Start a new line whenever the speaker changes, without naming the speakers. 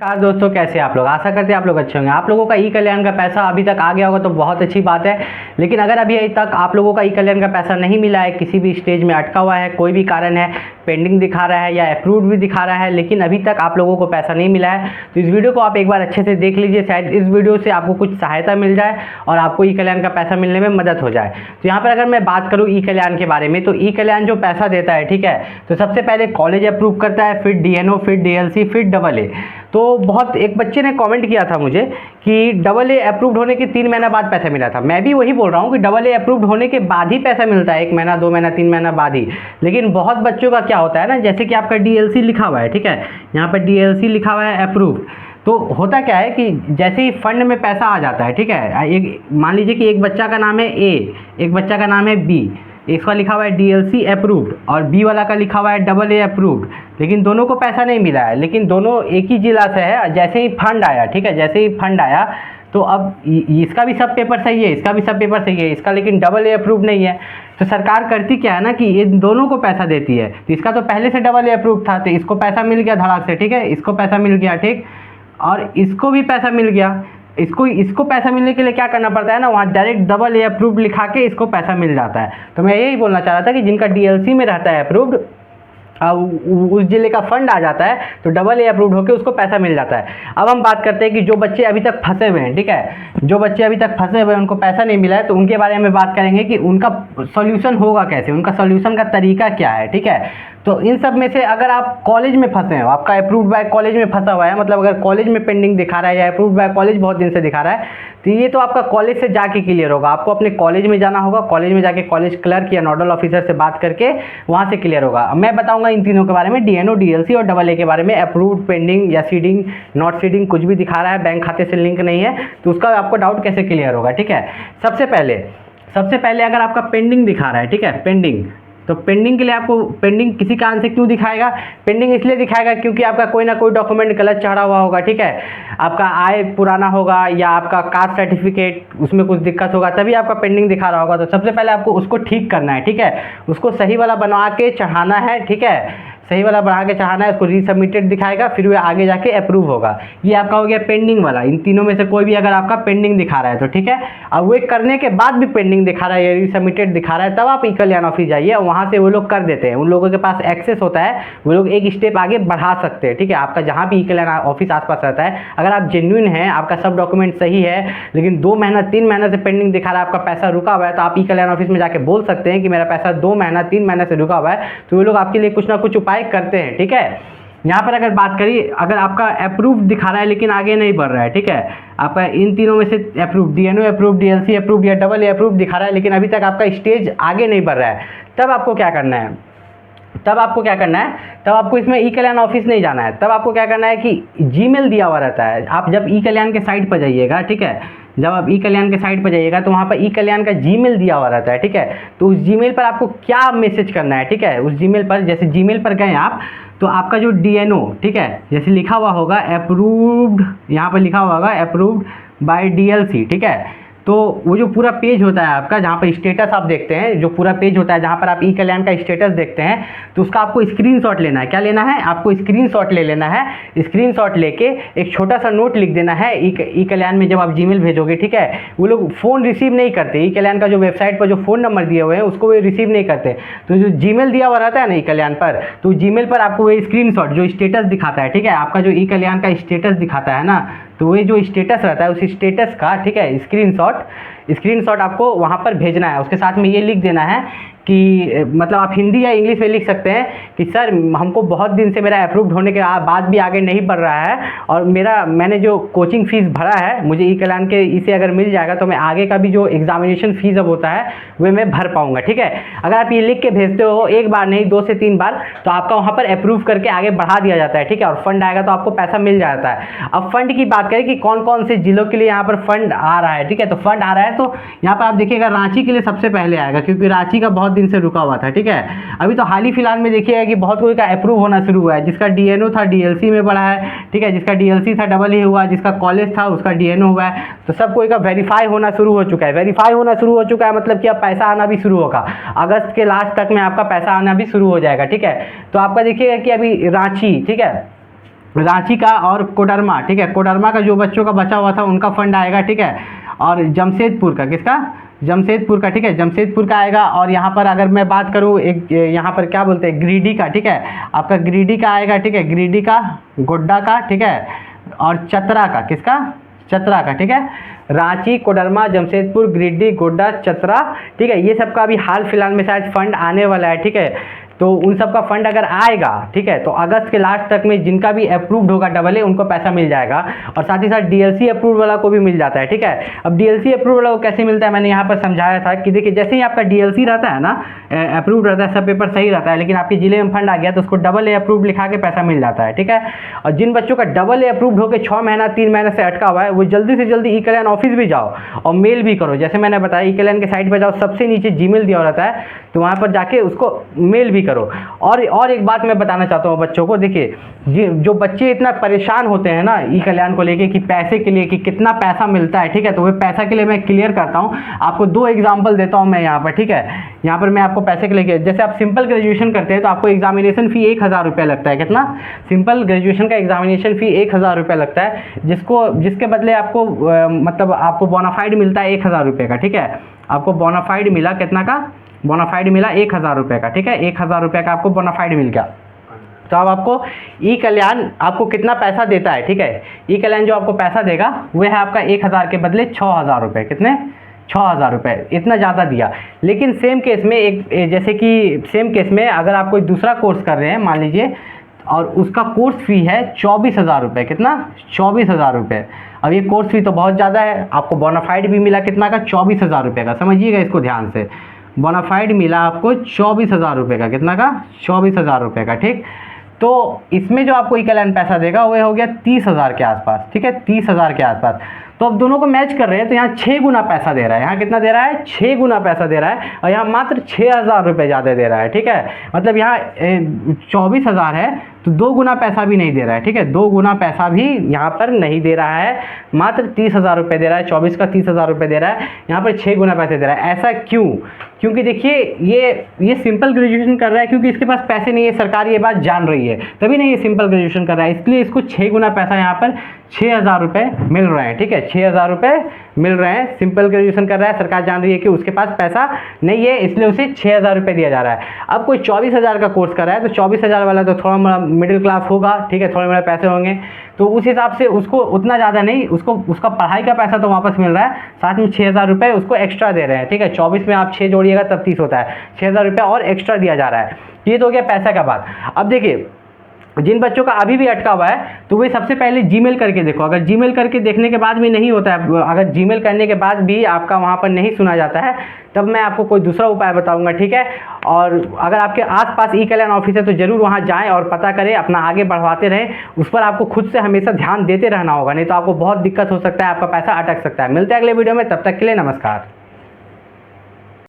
नमस्कार दोस्तों, कैसे हैं आप लोग। आशा करते हैं आप लोग अच्छे होंगे। आप लोगों का ई कल्याण का पैसा अभी तक आ गया होगा तो बहुत अच्छी बात है। लेकिन अगर अभी तक आप लोगों का ई कल्याण का पैसा नहीं मिला है, किसी भी स्टेज में अटका हुआ है, कोई भी कारण है, पेंडिंग दिखा रहा है या अप्रूव्ड भी दिखा रहा है, लेकिन अभी तक आप लोगों को पैसा नहीं मिला है, तो इस वीडियो को आप एक बार अच्छे से देख लीजिए। शायद इस वीडियो से आपको कुछ सहायता मिल जाए और आपको ई कल्याण का पैसा मिलने में मदद हो जाए। तो यहाँ पर अगर मैं बात करूँ ई कल्याण के बारे में, तो ई कल्याण जो पैसा देता है, ठीक है, तो सबसे पहले कॉलेज अप्रूव करता है, फिर डीएनओ, फिर डीएलसी, फिर डबल ए। तो बहुत एक बच्चे ने कमेंट किया था मुझे कि डबल ए अप्रूव्ड होने के 3 महीना बाद पैसा मिला था। मैं भी वही बोल रहा हूँ कि डबल ए अप्रूव्ड होने के बाद ही पैसा मिलता है, 1 महीना, 2 महीना, 3 महीना बाद ही। लेकिन बहुत बच्चों का क्या होता है ना, जैसे कि आपका डीएलसी लिखा हुआ है, ठीक है, यहाँ पर डीएलसी लिखा हुआ है अप्रूव, तो होता क्या है कि जैसे ही फंड में पैसा आ जाता है, ठीक है, एक मान लीजिए कि एक बच्चा का नाम है ए, एक बच्चा का नाम है बी, इसका लिखा हुआ है डीएलसी अप्रूव्ड और बी वाला का लिखा हुआ है डबल ए अप्रूव्ड, लेकिन दोनों को पैसा नहीं मिला है, लेकिन दोनों एक ही जिला से है। जैसे ही फंड आया, ठीक है, जैसे ही फंड आया तो अब इसका भी सब पेपर सही है, इसका भी सब पेपर सही है, इसका लेकिन डबल ए अप्रूव नहीं है। तो सरकार करती क्या है ना कि ये दोनों को पैसा देती है। तो इसका तो पहले से डबल ए अप्रूव था, तो इसको पैसा मिल गया धड़ाक से, ठीक है, इसको पैसा मिल गया, ठीक, और इसको भी पैसा मिल गया। इसको पैसा मिलने के लिए क्या करना पड़ता है ना, वहाँ डायरेक्ट डबल ए अप्रूव्ड लिखा के इसको पैसा मिल जाता है। तो मैं यही बोलना चाह रहा था कि जिनका डीएलसी में रहता है अप्रूव्ड, उस जिले का फंड आ जाता है तो डबल ए अप्रूव्ड होकर उसको पैसा मिल जाता है। अब हम बात करते हैं कि जो बच्चे अभी तक फंसे हुए हैं, ठीक है, जो बच्चे अभी तक फंसे हुए हैं, उनको पैसा नहीं मिला है, तो उनके बारे में बात करेंगे कि उनका सॉल्यूशन होगा कैसे, उनका सॉल्यूशन का तरीका क्या है, ठीक है। तो इन सब में से अगर आप कॉलेज में फंसे हो, आपका अप्रूव्ड बाय कॉलेज में फंसा हुआ है, मतलब अगर कॉलेज में पेंडिंग दिखा रहा है या अप्रूव्ड बाय कॉलेज बहुत दिन से दिखा रहा है, तो ये तो आपका कॉलेज से जाके क्लियर होगा। आपको अपने कॉलेज में जाना होगा, कॉलेज में जाके कॉलेज क्लर्क या नोडल ऑफिसर से बात करके वहाँ से क्लियर होगा। मैं बताऊंगा इन तीनों के बारे में, डीएनओ, डीएलसी और डबल ए के बारे में। अप्रूव्ड, पेंडिंग या सीडिंग, नॉट सीडिंग कुछ भी दिखा रहा है, बैंक खाते से लिंक नहीं है, तो उसका आपको डाउट कैसे क्लियर होगा, ठीक है। सबसे पहले अगर आपका पेंडिंग दिखा रहा है, ठीक है, पेंडिंग, तो पेंडिंग के लिए आपको पेंडिंग किसी कारण से क्यों दिखाएगा, पेंडिंग इसलिए दिखाएगा क्योंकि आपका कोई ना कोई डॉक्यूमेंट गलत चढ़ा हुआ होगा, ठीक है, आपका आय पुराना होगा या आपका कास्ट सर्टिफिकेट उसमें कुछ दिक्कत होगा, तभी आपका पेंडिंग दिखा रहा होगा। तो सबसे पहले आपको उसको ठीक करना है, ठीक है, उसको सही वाला बनवा के चढ़ाना है, ठीक है, सही वाला बढ़ा के चढ़ाना है, उसको रीसबमिटेड दिखाएगा, फिर वो आगे जाके अप्रूव होगा। ये आपका हो गया पेंडिंग वाला। इन तीनों में से कोई भी अगर आपका पेंडिंग दिखा रहा है तो ठीक है, अब वो करने के बाद भी पेंडिंग दिखा रहा है या रीसबमिटेड दिखा रहा है, तब आप ई कल्याण ऑफिस जाइए और वहाँ से वो लोग कर देते हैं। उन लोगों के पास एक्सेस होता है, वो लोग एक स्टेप आगे बढ़ा सकते हैं, ठीक है। आपका जहाँ भी ई कल्याण ऑफिस आसपास रहता है, अगर आप जेन्युइन हैं, आपका सब डॉक्यूमेंट सही है, लेकिन 2 महीना 3 महीना से पेंडिंग दिखा रहा है, आपका पैसा रुका हुआ है, तो आप ई कल्याण ऑफिस में जाके बोल सकते हैं कि मेरा पैसा 2 महीना 3 महीना से रुका हुआ है, तो वो लोग आपके लिए कुछ ना कुछ उपाय करते हैं, ठीक है। यहाँ पर अगर बात करिए, अगर आपका अप्रूव दिखा रहा है लेकिन आगे नहीं बढ़ रहा है, ठीक है, आपका इन तीनों में से approve, DNO approve, DLC approve या डबल ए अप्रूव दिखा रहा है, लेकिन अभी तक आपका स्टेज आगे नहीं बढ़ रहा है, तब आपको क्या करना है, तब आपको इसमें ई कल्याण ऑफिस नहीं जाना है। तब आपको क्या करना है कि जीमेल दिया हुआ रहता है, आप जब ई कल्याण के साइट पर जाइएगा, ठीक है, जब आप ई कल्याण के साइट पर जाइएगा तो वहाँ पर ई कल्याण का जीमेल दिया हुआ रहता है, ठीक है। तो उस जीमेल पर आपको क्या मैसेज करना है, ठीक है, उस जीमेल पर, जैसे जीमेल पर गए आप, तो आपका जो डीएनओ, ठीक है, जैसे लिखा हुआ होगा अप्रूव्ड, यहाँ पर लिखा हुआ होगा अप्रूव्ड बाय डीएलसी, ठीक है, तो वो जो पूरा पेज होता है आपका, जहाँ पर स्टेटस आप देखते हैं, जो पूरा पेज होता है जहाँ पर आप ई कल्याण का स्टेटस देखते हैं, तो उसका आपको स्क्रीनशॉट लेना है। क्या लेना है, आपको स्क्रीनशॉट ले लेना है। स्क्रीनशॉट लेके एक छोटा सा नोट लिख देना है ई कल्याण में। जब आप जीमेल भेजोगे, ठीक है, वो लोग फ़ोन रिसीव नहीं करते, ई कल्याण का जो वेबसाइट पर जो फ़ोन नंबर दिए हुए हैं उसको वो रिसीव नहीं करते। तो जो जीमेल दिया हुआ रहता है ना ई कल्याण पर, तो जीमेल पर आपको वो स्क्रीनशॉट जो स्टेटस दिखाता है, ठीक है, आपका जो ई कल्याण का स्टेटस दिखाता है ना, तो वो जो स्टेटस रहता है उस स्टेटस का, ठीक है, स्क्रीनशॉट आपको वहाँ पर भेजना है। उसके साथ में ये लिख देना है कि मतलब आप हिंदी या इंग्लिश में लिख सकते हैं कि सर हमको बहुत दिन से मेरा अप्रूव्ड होने के बाद भी आगे नहीं बढ़ रहा है, और मैंने जो कोचिंग फ़ीस भरा है, मुझे ई कल्याण के इसे अगर मिल जाएगा तो मैं आगे का भी जो एग्जामिनेशन फ़ीस अब होता है वह मैं भर पाऊँगा, ठीक है। अगर आप ये लिख के भेजते हो एक बार नहीं 2 से 3 बार, तो आपका वहाँ पर अप्रूव करके आगे बढ़ा दिया जाता है, ठीक है, और फंड आएगा तो आपको पैसा मिल जाता है। अब फंड की बात करें कि कौन कौन से जिलों के लिए यहाँ पर फंड आ रहा है, ठीक है, तो फंड आ रहा है तो यहाँ पर आप देखिएगा रांची के लिए सबसे पहले आएगा, क्योंकि रांची का बहुत दिन से रुका हुआ था, ठीक है। अभी तो हाल ही फिलहाल में देखिएगा कि बहुत कोई का अप्रूव होना शुरू हुआ है, जिसका डीएनओ था डीएलसी में बढ़ा है, ठीक है, जिसका डीएलसी था डबल ए हुआ, जिसका कॉलेज था उसका डीएनओ हुआ है, तो सब कोई का वेरीफाई होना शुरू हो चुका है। वेरीफाई होना शुरू हो चुका है मतलब कि अब पैसा आना भी शुरू होगा, अगस्त के लास्ट तक में आपका पैसा आना भी शुरू हो जाएगा, ठीक है। तो आपका देखिएगा कि अभी रांची, ठीक है, रांची का और कोडरमा, ठीक है, कोडरमा का जो बच्चों का बचा हुआ था उनका फंड आएगा, ठीक है। और जमशेदपुर का, किसका, जमशेदपुर का, ठीक है, जमशेदपुर का आएगा। और यहाँ पर अगर मैं बात करूँ एक यहाँ पर क्या बोलते हैं, गिरिडीह का, ठीक है, आपका गिरिडीह का आएगा, ठीक है, गिरिडीह का, गोड्डा का, ठीक है, और चतरा का, किसका, चतरा का, ठीक है। रांची, कोडरमा, जमशेदपुर, गिरिडीह, गोड्डा, चतरा, ठीक है, ये सब का अभी हाल फिलहाल में शायद फंड आने वाला है, ठीक है। तो उन सब का फंड अगर आएगा, ठीक है, तो अगस्त के लास्ट तक में जिनका भी अप्रूव्ड होगा AA उनको पैसा मिल जाएगा। और साथ ही साथ DLC अप्रूव वाला को भी मिल जाता है, ठीक है। अब DLC अप्रूव वाला को कैसे मिलता है, मैंने यहाँ पर समझाया था कि देखिए जैसे ही आपका DLC रहता है ना, अप्रूव रहता है, सब पेपर सही रहता है, लेकिन आपके जिले में फंड आ गया तो उसको AA अप्रूव लिखा के पैसा मिल जाता है, ठीक है। और जिन बच्चों का AA अप्रूव्ड होकर 6 महीना 3 महीने से अटका हुआ है, वो जल्दी से जल्दी ई-कल्याण ऑफिस भी जाओ और मेल भी करो। जैसे मैंने बताया, ई-कल्याण के साइट पर जाओ, सबसे नीचे Gmail दिया रहता है, तो वहाँ पर जाके उसको मेल भी करो। और एक बात मैं बताना चाहता हूँ बच्चों को, देखिए जो बच्चे इतना परेशान होते हैं ना ई-कल्याण को लेके कि पैसे के लिए, कि कितना पैसा मिलता है, ठीक है, तो वो पैसा के लिए मैं क्लियर करता हूँ आपको। 2 एग्जाम्पल देता हूँ मैं यहाँ पर, ठीक है। यहाँ पर मैं आपको पैसे के लिए, जैसे आप सिंपल ग्रेजुएशन करते हैं तो आपको एग्जामिनेशन फ़ी 1000 रुपये लगता है। कितना, सिंपल ग्रेजुएशन का एग्जामिनेशन फ़ी 1000 रुपये लगता है, जिसके बदले आपको मतलब आपको बोनाफाइड मिलता है 1000 रुपये का, ठीक है। आपको बोनाफाइड मिला, कितना का बोनाफाइड मिला, 1000 रुपये का, ठीक है, 1000 रुपये का आपको बोनाफाइड मिल गया। तो अब आपको ई-कल्याण आपको कितना पैसा देता है, ठीक है, ई-कल्याण जो आपको पैसा देगा वो है आपका 1000 के बदले 6000 रुपये। कितने, 6000 रुपये, इतना ज़्यादा दिया। लेकिन सेम केस में जैसे कि सेम केस में अगर आप कोई दूसरा कोर्स कर रहे हैं मान लीजिए, और उसका कोर्स फ़ी है 24,000 रुपये। कितना, 24,000 रुपये। अब ये कोर्स फ़ी तो बहुत ज़्यादा है, आपको बोनाफाइड भी मिला कितना का, 24,000 रुपये का। समझिएगा इसको ध्यान से, बोनाफाइड मिला आपको 24,000 रुपये का। कितना का, 24,000 रुपये का, ठीक। तो इसमें जो आपको ई-कल्याण पैसा देगा वो हो गया 30,000 के आसपास, ठीक है, 30,000 के आसपास। तो अब दोनों को मैच कर रहे हैं तो यहाँ 6 गुना पैसा दे रहा है। यहाँ कितना दे रहा है, 6 गुना पैसा दे रहा है, और यहाँ मात्र 6,000 रुपये ज़्यादा दे रहा है, ठीक है। मतलब यहाँ 24,000 है तो 2 गुना पैसा भी नहीं दे रहा है, ठीक है, 2 गुना पैसा भी यहाँ पर नहीं दे रहा है, मात्र 30,000 रुपये दे रहा है। 24 का 30,000 रुपये दे रहा है, यहाँ पर 6 गुना पैसे दे रहा है। ऐसा क्यों, क्योंकि देखिए ये सिंपल ग्रेजुएशन कर रहा है, क्योंकि इसके पास पैसे नहीं है, सरकार ये बात जान रही है, तभी नहीं ये सिंपल ग्रेजुएशन कर रहा है, इसलिए इसको 6 गुना पैसा यहाँ पर 6,000 रुपये मिल रहे हैं, ठीक है, 6,000 रुपये मिल रहे हैं। सिंपल ग्रेजुएशन कर रहा है, सरकार जान रही है कि उसके पास पैसा नहीं है, इसलिए उसे 6,000 रुपये दिया जा रहा है। अब कोई 24,000 का कोर्स कर रहा है तो 24,000 वाला तो थोड़ा मोड़ा मिडिल क्लास होगा, ठीक है, थोड़े मोड़े पैसे होंगे, तो उस हिसाब से उसको उतना ज़्यादा नहीं, उसको उसका पढ़ाई का पैसा तो वापस मिल रहा है, साथ में 6,000 रुपये उसको एक्स्ट्रा दे रहे हैं, ठीक है। 24 में आप 6 जोड़िएगा तब 30 होता है, 6,000 रुपये और एक्स्ट्रा दिया जा रहा है। ये तो हो गया पैसा का बात। अब देखिए जिन बच्चों का अभी भी अटका हुआ है तो वे सबसे पहले जीमेल करके देखो। अगर जीमेल करके देखने के बाद भी नहीं होता है, अगर जीमेल करने के बाद भी आपका वहाँ पर नहीं सुना जाता है, तब मैं आपको कोई दूसरा उपाय बताऊंगा, ठीक है। और अगर आपके आसपास ई-कल्याण ऑफिस है तो ज़रूर वहाँ जाएं और पता करें, अपना आगे बढ़वाते रहें। उस पर आपको खुद से हमेशा ध्यान देते रहना होगा, नहीं तो आपको बहुत दिक्कत हो सकता है, आपका पैसा अटक सकता है। मिलते हैं अगले वीडियो में, तब तक के लिए नमस्कार।